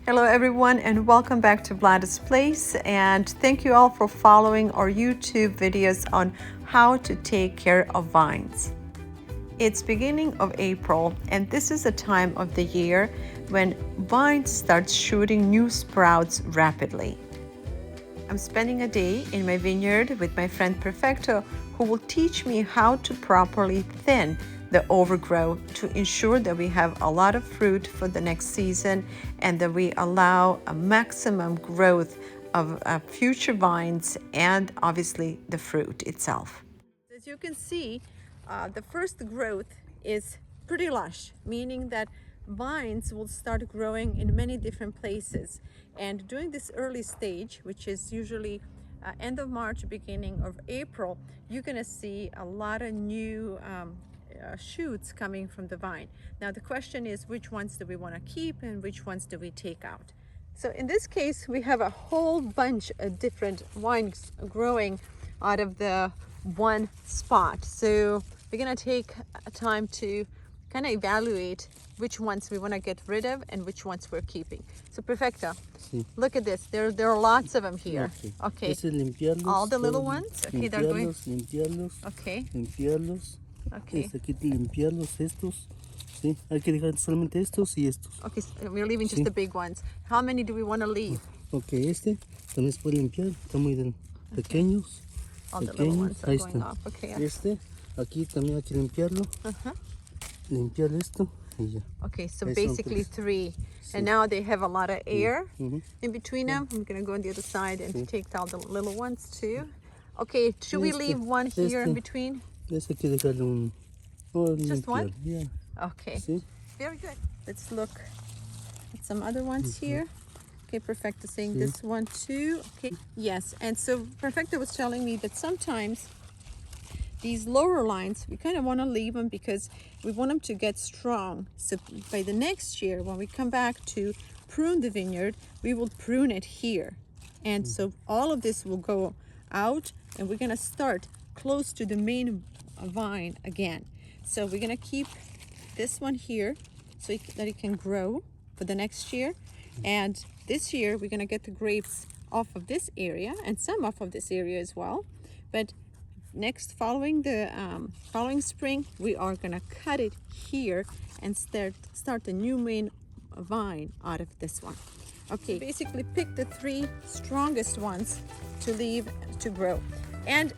Hello everyone and welcome back to VLADA'S Place, and thank you all for following our YouTube videos on how to take care of vines. It's beginning of April and this is a time of the year when vines start shooting new sprouts rapidly. I'm spending a day in my vineyard with my friend Perfecto, who will teach me how to properly thin the overgrowth to ensure that we have a lot of fruit for the next season and that we allow a maximum growth of future vines and obviously the fruit itself. As you can see, the first growth is pretty lush, meaning that vines will start growing in many different places. And during this early stage, which is usually end of March, beginning of April, you're going to see a lot of new shoots coming from the vine. Now the question is, which ones do we want to keep and which ones do we take out? So in this case, we have a whole bunch of different vines growing out of the one spot. So we're going to take a time to kind of evaluate which ones we want to get rid of and which ones we're keeping. So Perfecto, Sí. look at this. There are lots of them here. Okay. Ese es limpiarlos. All the little ones? Okay, they're going. Limpiarlos. Okay. Limpiarlos. Okay. Aquí limpiarlos estos. Sí, hay que dejar solamente estos y estos. Okay, so we're leaving just the big ones. How many do we want to leave? Okay, este también se puede limpiar. Está muy pequeños. All the little ones are Ahí going está. off. Okay. Este, aquí también hay que limpiarlo. Limpiar esto y ya. Okay, so Ahí son basically tres. 3. Sí. And now they have a lot of air in between them. Mm-hmm. I'm going to go on the other side and take out the little ones too. Okay, should we leave one here in between? Este hay que dejarle un... Just one? Yeah. Okay, Sí. very good. Let's look at some other ones here. Okay, Perfecto saying this one too. Okay, yes, and so Perfecto was telling me that sometimes these lower lines, we kind of want to leave them because we want them to get strong. So by the next year, when we come back to prune the vineyard, we will prune it here. And so all of this will go out and we're going to start close to the main vine again. So we're going to keep this one here so that it can grow for the next year. And this year, we're going to get the grapes off of this area and some off of this area as well. But following the following spring, we are gonna cut it here and start a new main vine out of this one. Okay, basically pick the 3 strongest ones to leave to grow. And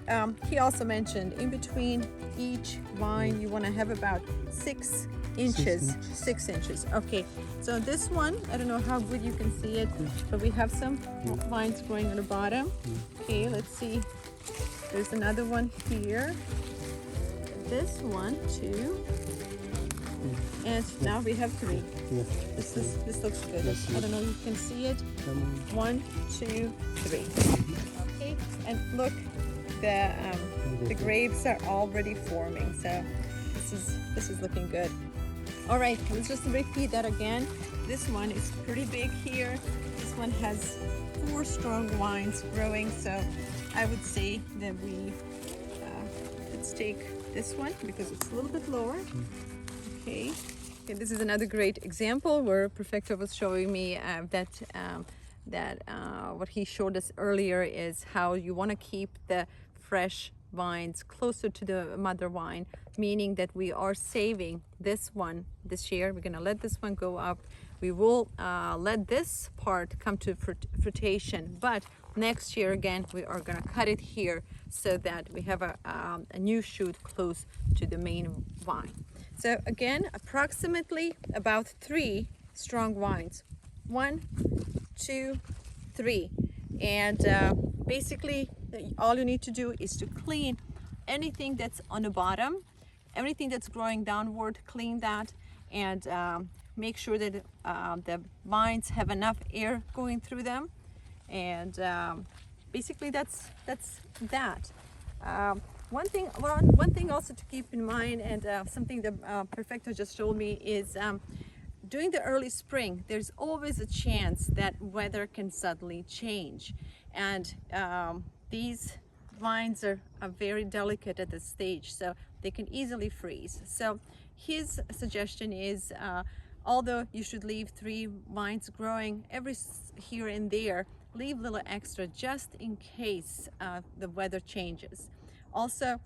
he also mentioned in between each vine you want to have about 6 inches. 6 inches. Okay, so this one, I don't know how good you can see it, but we have some vines growing on the bottom. Okay, let's see. There's another one here. This one too. And now we have 3. Yeah. This looks good. I don't know if you can see it. 1, 2, 3. Okay, and look, the grapes are already forming. So this is looking good. All right, let's just repeat that again. This one is pretty big here. This one has 4 strong vines growing. So I would say that we let's take this one because it's a little bit lower. Okay, this is another great example where Perfecto was showing me that what he showed us earlier is how you want to keep the fresh vines closer to the mother vine, meaning that we are saving this one this year. We're going to let this one go up. We will let this part come to fruition, but next year again we are going to cut it here so that we have a new shoot close to the main vine. So again, approximately about 3 strong vines. 1, 2, 3. And basically all you need to do is to clean anything that's on the bottom, everything that's growing downward, clean that, and make sure that the vines have enough air going through them. And basically that's that. One thing also to keep in mind, and something that Perfecto just told me, is during the early spring, there's always a chance that weather can suddenly change. And these vines are very delicate at this stage, so they can easily freeze. So his suggestion is although you should leave 3 vines growing here and there, leave a little extra just in case the weather changes. Also,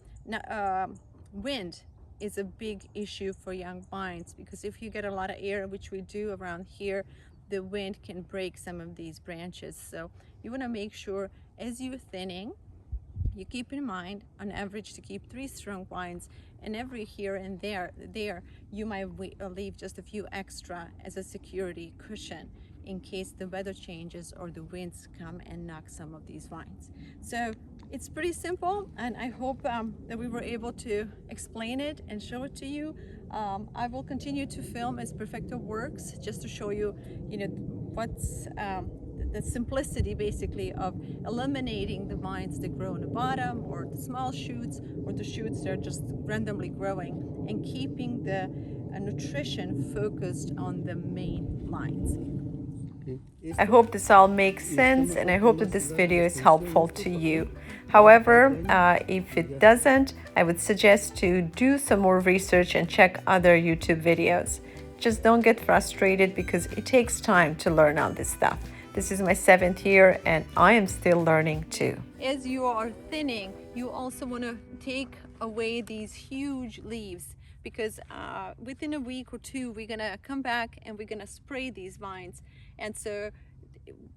wind is a big issue for young vines, because if you get a lot of air, which we do around here, the wind can break some of these branches. So you want to make sure as you're thinning, you keep in mind on average to keep 3 strong vines, and every here and there you might leave just a few extra as a security cushion in case the weather changes or the winds come and knock some of these vines. So it's pretty simple, and I hope that we were able to explain it and show it to you. I will continue to film as Perfecto works, just to show you, what's the simplicity basically of eliminating the vines that grow on the bottom, or the small shoots, or the shoots that are just randomly growing, and keeping the nutrition focused on the main lines. I hope this all makes sense, and I hope that this video is helpful to you. However, if it doesn't, I would suggest to do some more research and check other YouTube videos. Just don't get frustrated, because it takes time to learn all this stuff. This is my 7th year, and I am still learning too. As you are thinning, you also want to take away these huge leaves, because within a week or 2, we're going to come back and we're going to spray these vines. And so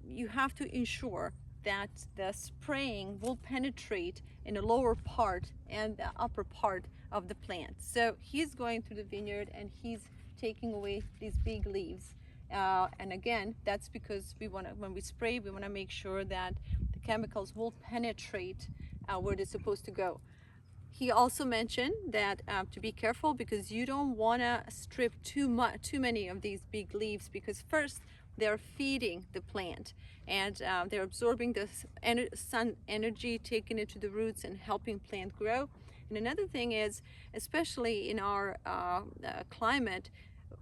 you have to ensure that the spraying will penetrate in the lower part and the upper part of the plant. So he's going through the vineyard and he's taking away these big leaves. And again, that's because when we spray, we want to make sure that the chemicals will penetrate where they're supposed to go. He also mentioned that to be careful, because you don't want to strip too many of these big leaves, because first they're feeding the plant, and they're absorbing the sun energy, taking it to the roots and helping plant grow. And another thing is, especially in our climate,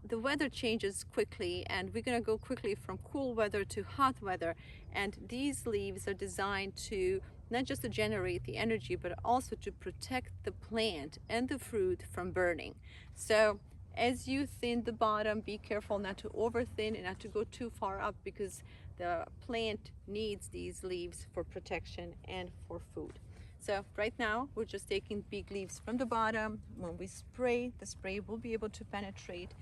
the weather changes quickly, and we're going to go quickly from cool weather to hot weather, and these leaves are designed to not just to generate the energy, but also to protect the plant and the fruit from burning. So as you thin the bottom, be careful not to over thin and not to go too far up, because the plant needs these leaves for protection and for food. So right now we're just taking big leaves from the bottom. When we spray, the spray will be able to penetrate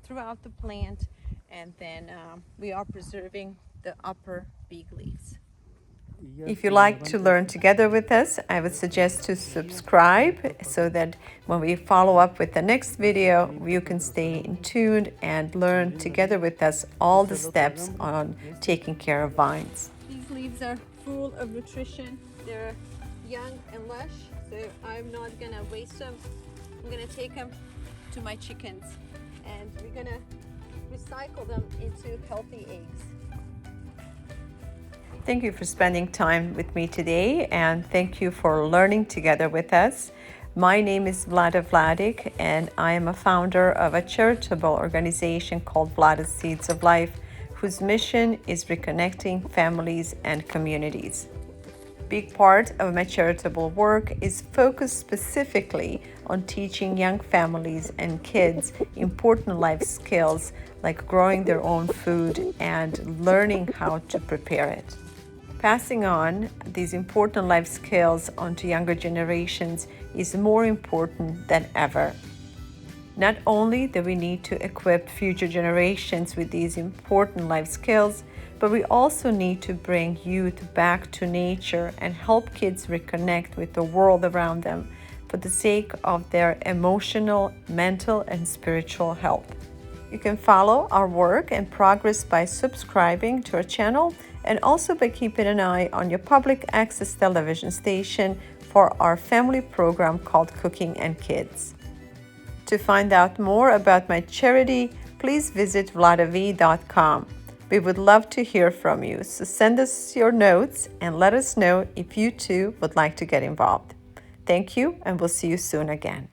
throughout the plant, and then we are preserving the upper big leaves. If you like to learn together with us, I would suggest to subscribe, so that when we follow up with the next video, you can stay in tune and learn together with us all the steps on taking care of vines. These leaves are full of nutrition. They're young and lush, so I'm not gonna waste them. I'm gonna take them to my chickens, and we're gonna recycle them into healthy eggs. Thank you for spending time with me today, and thank you for learning together with us. My name is VLADA'S, and I am a founder of a charitable organization called VLADA'S Seeds of Life, whose mission is reconnecting families and communities. Big part of my charitable work is focused specifically on teaching young families and kids important life skills, like growing their own food and learning how to prepare it. Passing on these important life skills onto younger generations is more important than ever. Not only do we need to equip future generations with these important life skills, but we also need to bring youth back to nature and help kids reconnect with the world around them for the sake of their emotional, mental, and spiritual health. You can follow our work and progress by subscribing to our channel, and also by keeping an eye on your public access television station for our family program called Cooking and Kids. To find out more about my charity, please visit VLADA'S.com. We would love to hear from you, so send us your notes and let us know if you too would like to get involved. Thank you, and we'll see you soon again.